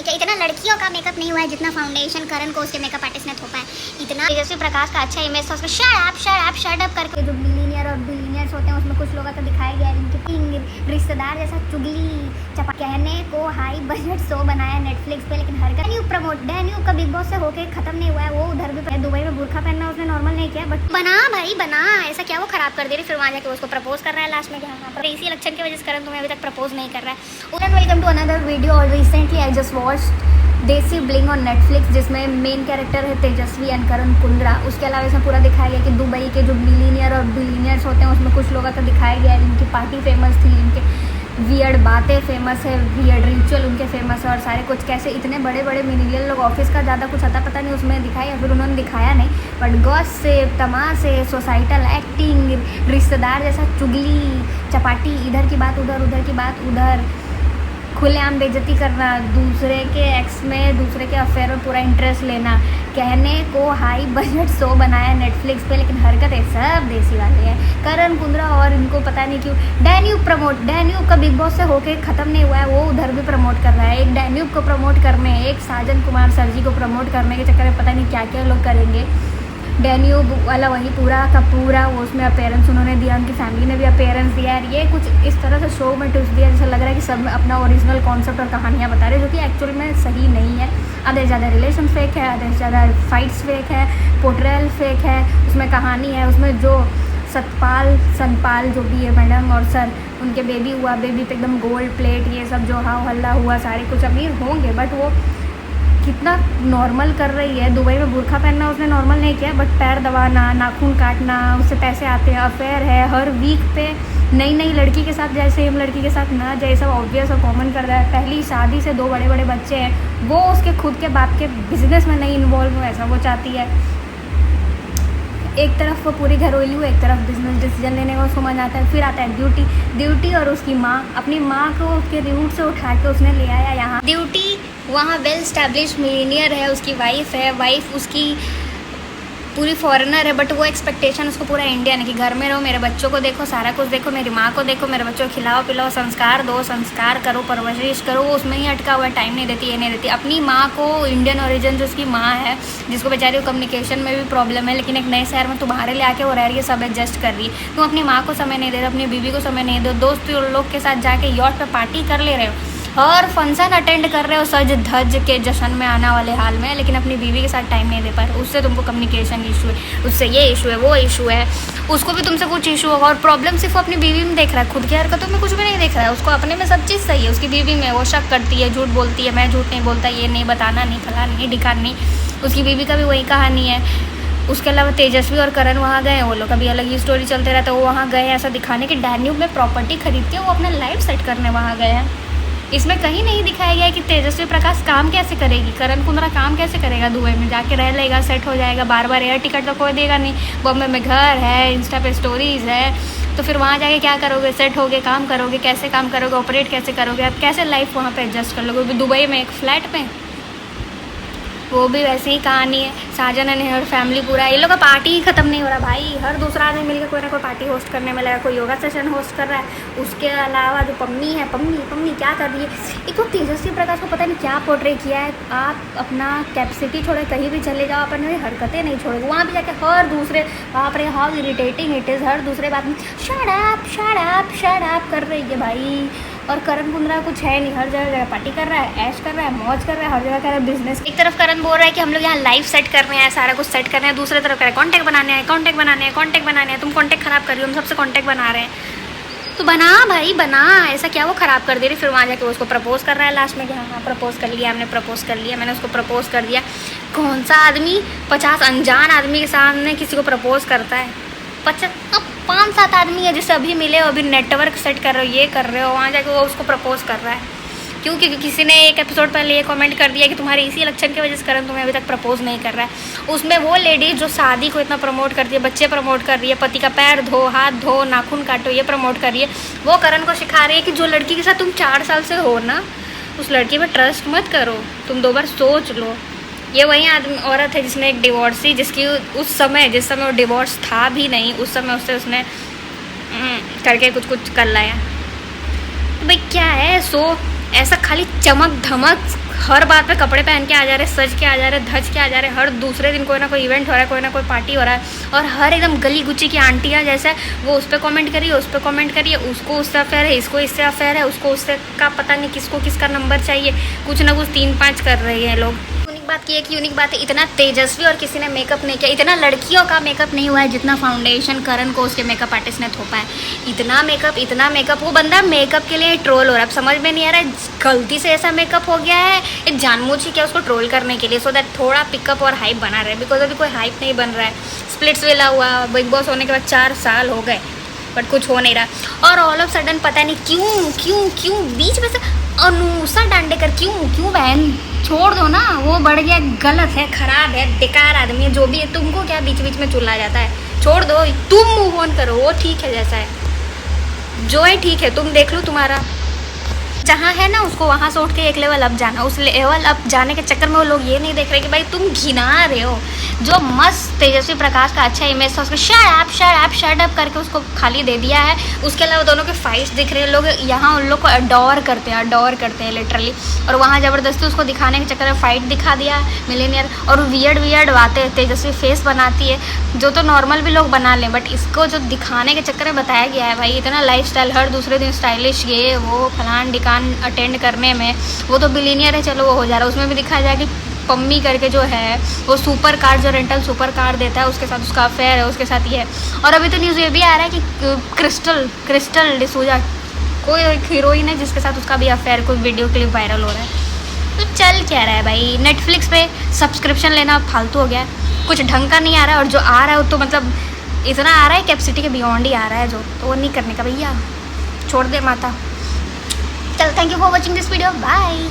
क्या इतना लड़कियों का मेकअप नहीं हुआ है जितना फाउंडेशन करण को उसके मेकअप आर्टिस्ट ने थोपा है। इतना तेजस्वी प्रकाश का अच्छा इमेज था, उसको शट अप करके जो मिलीनियर और बिलीनियर्स होते हैं उसमें कुछ लोगों का दिखाया गया है इनके रिश्तेदार जैसा चुगली चपा कहने को हाई बजट शो बनाया नेटफ्लिक्स पे, लेकिन हरकत डैन्यूब का बिग बॉस से होके खत्म नहीं हुआ है। वो उधर भी दुबई में बुर्खा पहनना उसने नॉर्मल नहीं किया, बट बना भाई बना, ऐसा क्या वो खराब कर दे रही, फिर वहाँ जाके उसको प्रपोज कर रहा है लास्ट में जहाँ पर इसी इलेक्शन की वजह से करण तुम्हें अभी तक प्रपोज नहीं कर रहा है। Welcome to another video. और recently I just watched Desi Bling on Netflix, जिसमें मेन कैरेक्टर है तेजस्वी एंड करण कुंद्रा। उसके अलावा इसमें पूरा दिखाया गया कि दुबई के जो मिलीनियर और बिलीनियर्स होते हैं उसमें कुछ लोगों का दिखाया गया है जिनकी पार्टी फेमस थी, जिनके वियर्ड बातें फेमस है, वियर्ड रिचुअल उनके फेमस है, और सारे कुछ कैसे इतने बड़े बड़े मिलीनियर लोग ऑफिस का ज़्यादा कुछ अता पता नहीं उसमें दिखाया, या फिर उन्होंने दिखाया नहीं, बट गॉसिप, तमाशे, सोसाइटल एक्टिंग, रिश्तेदार जैसा चुगली चपाटी, इधर की बात उधर, उधर की बात उधर, खुलेआम बेइज्जती करना, दूसरे के एक्स में दूसरे के अफेयर में पूरा इंटरेस्ट लेना, कहने को हाई बजट शो बनाया नेटफ्लिक्स पे, लेकिन हरकतें सब देसी वाले हैं। करण कुंद्रा और इनको पता नहीं क्यों डैन्यूब का बिग बॉस से होके ख़त्म नहीं हुआ है, वो उधर भी प्रमोट कर रहा है। एक डैन्यूब को प्रमोट करने, एक साजन कुमार सर जी को प्रमोट करने के चक्कर में पता नहीं क्या क्या लोग करेंगे। डैन्यूब वाला वही पूरा का पूरा वो उसमें अपेयरेंस उन्होंने दिया, उनकी फैमिली ने भी अपेयरेंस दिया, और ये कुछ इस तरह से शो में ट्विस्ट दिया जैसा लग रहा है कि सब अपना ओरिजिनल कॉन्सेप्ट और कहानियाँ बता रहे हैं, जो कि एक्चुअल में सही नहीं है। आधे से ज़्यादा रिलेशन फेक है, आधे से ज़्यादा फाइट्स फेक है, पोर्ट्रेयल फेक है, उसमें कहानी है, उसमें जो सनपाल जो भी है मैडम और सर, उनके बेबी हुआ, बेबी पे एकदम गोल्ड प्लेट, ये सब जो हाँ हल्ला हुआ, सारे कुछ अमीर होंगे, बट वो कितना नॉर्मल कर रही है। दुबई में बुर्खा पहनना उसने नॉर्मल नहीं किया, बट पैर दबाना, नाखून काटना, उससे पैसे आते हैं, अफेयर है, हर वीक पे नई लड़की के साथ जाए, सेम लड़की के साथ ना जाए, सब ऑब्वियस और कॉमन कर रहा है। पहली शादी से 2 बड़े बच्चे हैं, वो उसके खुद के बाप के बिजनेस में नहीं इन्वॉल्व हो, ऐसा वो चाहती है। एक तरफ वो पूरी घरेलू, एक तरफ बिजनेस डिसीजन लेने को समझ आता है। फिर आता है ड्यूटी और उसकी माँ, अपनी माँ को उसके रूट से उठा के उसने ले आया यहाँ। ड्यूटी वहाँ वेल स्टैब्लिश्ड मिलीनियर है, उसकी वाइफ उसकी पूरी फॉरेनर है, बट वो एक्सपेक्टेशन उसको पूरा इंडियन है कि घर में रहो, मेरे बच्चों को देखो, सारा कुछ देखो, मेरी माँ को देखो, मेरे बच्चों को खिलाओ पिलाओ, संस्कार दो, संस्कार करो, परवरिश करो। वो उसमें ही अटका हुआ, टाइम नहीं देती, ये नहीं देती। अपनी माँ को, इंडियन ओरिजिन जो उसकी माँ है, जिसको बेचारी कम्युनिकेशन में भी प्रॉब्लम है, लेकिन एक नए शहर में तुम्हारे लिए आके वो रह रही है, सब एडजस्ट कर रही है। तुम अपनी माँ को समय नहीं दे रहे, अपनी बीवी को समय नहीं दो, दोस्त लोग के साथ जाके यॉट पे पार्टी कर ले रहे हो और फंक्शन अटेंड कर रहे हो सज धज के जश्न में आने वाले हाल में, लेकिन अपनी बीवी के साथ टाइम नहीं दे पा रहे। उससे तुमको कम्युनिकेशन इशू है, उससे ये इशू है, वो इशू है, उसको भी तुमसे कुछ इशू होगा, और प्रॉब्लम सिर्फ अपनी बीवी में देख रहा है, खुद की हरकतों में कुछ भी नहीं देख रहा है। उसको अपने में सब चीज़ सही है, उसकी बीवी में वो शक करती है, झूठ बोलती है, मैं झूठ नहीं बोलता, ये नहीं बताना नहीं, फला नहीं ढिकाना नहीं। उसकी बीवी का भी वही कहानी है। उसके अलावा तेजस्वी और करण वहाँ गए, वो लोग अभी अलग ही स्टोरी चलते रहता है। वो वहाँ गए ऐसा दिखाने कि डैन्यूब में प्रॉपर्टी खरीद के वो अपना लाइफ सेट करने वहाँ गए हैं। इसमें कहीं नहीं दिखाया गया है कि तेजस्वी प्रकाश काम कैसे करेगी, करण कुंद्रा काम कैसे करेगा, दुबई में जाके रह लेगा, सेट हो जाएगा, बार एयर टिकट तो कोई देगा नहीं, बॉम्बे में घर है, इंस्टा पे स्टोरीज़ है, तो फिर वहाँ जाके क्या करोगे, सेट होगे, काम करोगे, कैसे काम करोगे, ऑपरेट कैसे करोगे, आप कैसे लाइफ वहाँ पे एडजस्ट कर लोगे दुबई में एक फ्लैट में। वो भी वैसे ही कहानी है, साजन एंड हर फैमिली पूरा, ये लोग का पार्टी ही खत्म नहीं हो रहा भाई। हर दूसरा आदमी मिलकर कोई ना कोई पार्टी होस्ट करने में लगा, कोई योगा सेशन होस्ट कर रहा है। उसके अलावा जो पम्मी क्या कर रही है, एक तो तेजस्वी प्रकाश को पता नहीं क्या पोर्ट्रे किया है। आप अपना कैपेसिटी छोड़े कहीं भी चले जाओ, अपनी हरकतें नहीं छोड़ोगे, वहाँ भी जाके हर दूसरे बाप रे हाउ इरिटेटिंग इट इज़, हर दूसरे बात में शट अप कर रही है भाई। और करण कुंद्रा कुछ है नहीं, हर जगह पार्टी कर रहा है, ऐश कर रहा है, मौज कर रहा है, हर जगह कर रहा है बिजनेस। एक तरफ करण बोल रहा है कि हम लोग यहाँ लाइफ सेट कर रहे हैं, सारा कुछ सेट कर रहे हैं, दूसरी तरफ कर रहे हैं कॉन्टैक्ट बनाने हैं, तुम कॉन्टैक्ट खराब कर रही हो, हम सबसे कॉन्टैक्ट बना रहे हैं, तो बना भाई बना, ऐसा क्या वो ख़राब कर दे रही। फिर वहाँ जाके उसको प्रपोज कर रहा है लास्ट में कि हाँ प्रपोज कर लिया, हमने प्रपोज कर लिया, मैंने उसको प्रपोज कर दिया। कौन सा आदमी 50 अनजान आदमी के सामने किसी को प्रपोज करता है? 5-7 आदमी है जिससे अभी मिले हो, अभी नेटवर्क सेट कर रहे हो, ये कर रहे हो, वहाँ जाके वो उसको प्रपोज कर रहा है। क्योंकि किसी ने एक एपिसोड पहले ये कमेंट कर दिया कि तुम्हारे इसी इलेक्शन की वजह से करण तुम्हें अभी तक प्रपोज नहीं कर रहा है। उसमें वो लेडीज जो शादी को इतना प्रमोट करती है, बच्चे प्रमोट कर रही है, पति का पैर धो, हाथ धो, नाखून काटो, ये प्रमोट कर रही है, वो करण को सिखा रही है कि जो लड़की के साथ तुम 4 साल से हो ना, उस लड़की पर ट्रस्ट मत करो, तुम 2 बार सोच लो। ये वही औरत है जिसने एक डिवोर्सी, जिसकी उस समय जिस समय वो डिवोर्स था भी नहीं, उस समय उसने करके कुछ कर लाया। तो भाई क्या है, सो ऐसा खाली चमक धमक हर बात पे कपड़े पहन के आ जा रहे, सज के आ जा रहे, धज के आ जा रहे, हर दूसरे दिन कोई ना कोई इवेंट हो रहा है, कोई ना कोई पार्टी हो रहा है, और हर एकदम गली गुच्ची की आंटियाँ जैसे वो उस पर कमेंट करिए, उस पर कमेंट करिए, उसको उससे अफेयर है, इसको इससे अफेयर है, उसको उससे का पता नहीं किसको किसका नंबर चाहिए, कुछ ना कुछ 3-5 कर रहे हैं लोग। यूनिक बात की एक यूनिक बात है, इतना तेजस्वी और किसी ने मेकअप नहीं किया, इतना लड़कियों का मेकअप नहीं हुआ है जितना फाउंडेशन करण को उसके मेकअप आर्टिस्ट ने थोपा है। इतना मेकअप, वो बंदा मेकअप के लिए ट्रोल हो रहा है। अब समझ में नहीं आ रहा है गलती से ऐसा मेकअप हो गया है, ये जानबूझ के उसको ट्रोल करने के लिए, सो दैट थोड़ा पिकअप और हाइप बना रहे हैं। बिकॉज अभी कोई हाइप नहीं बन रहा है। स्प्लिट्स विला हुआ, बिग बॉस होने के बाद 4 साल हो गए, बट कुछ हो नहीं रहा। और ऑल ऑफ सडन पता नहीं क्यों बीच में से अनुषा दांडेकर क्यों बहन छोड़ दो ना, वो बढ़ गया, गलत है, खराब है, बेकार आदमी है, जो भी है। तुमको क्या बीच बीच में चिल्ला जाता है, छोड़ दो, तुम मूव ऑन करो, वो ठीक है जैसा है, जो है ठीक है, तुम देख लो तुम्हारा जहाँ है ना, उसको वहाँ से उठ के एक लेवल अप जाना। उस लेवल अप जाने के चक्कर में वो लोग ये नहीं देख रहे कि भाई तुम घिना रहे हो। जो मस्त तेजस्वी प्रकाश का अच्छा इमेज था, उसको शट अप करके उसको खाली दे दिया है। उसके अलावा दोनों के फाइट्स दिख रहे हैं, लोग यहाँ उन लोग को अडोर करते हैं लिटरली, और वहाँ ज़बरदस्ती उसको दिखाने के चक्कर में फाइट दिखा दिया मिलेनियर। और वियर्ड बातें तेजस्वी फेस बनाती है, जो तो नॉर्मल भी लोग बना लें, बट इसको जो दिखाने के चक्कर में बताया गया है भाई, इतना लाइफस्टाइल, हर दूसरे दिन स्टाइलिश, ये वो फलान डिकान अटेंड करने में, वो तो बिलीनियर है, चलो वो हो जा रहा है। उसमें भी दिखाया जाए कि पम्मी करके जो है वो सुपर कार, जो रेंटल सुपर कार देता है, उसके साथ उसका अफेयर है, उसके साथ ये है। और अभी तो न्यूज़ ये भी आ रहा है कि क्रिस्टल डिसूजा कोई एक हीरोइन है जिसके साथ उसका भी अफेयर, कोई वीडियो क्लिप वायरल हो रहा है। तो चल क्या रहा है भाई, नेटफ्लिक्स पे सब्सक्रिप्शन लेना फालतू हो गया है, कुछ ढंग का नहीं आ रहा है, और जो आ रहा है वो तो मतलब इतना आ रहा है कैपेसिटी के बियॉन्ड ही आ रहा है, जो तो वो नहीं करने का भैया, छोड़ दे माता। चल, thank you for watching this video, bye.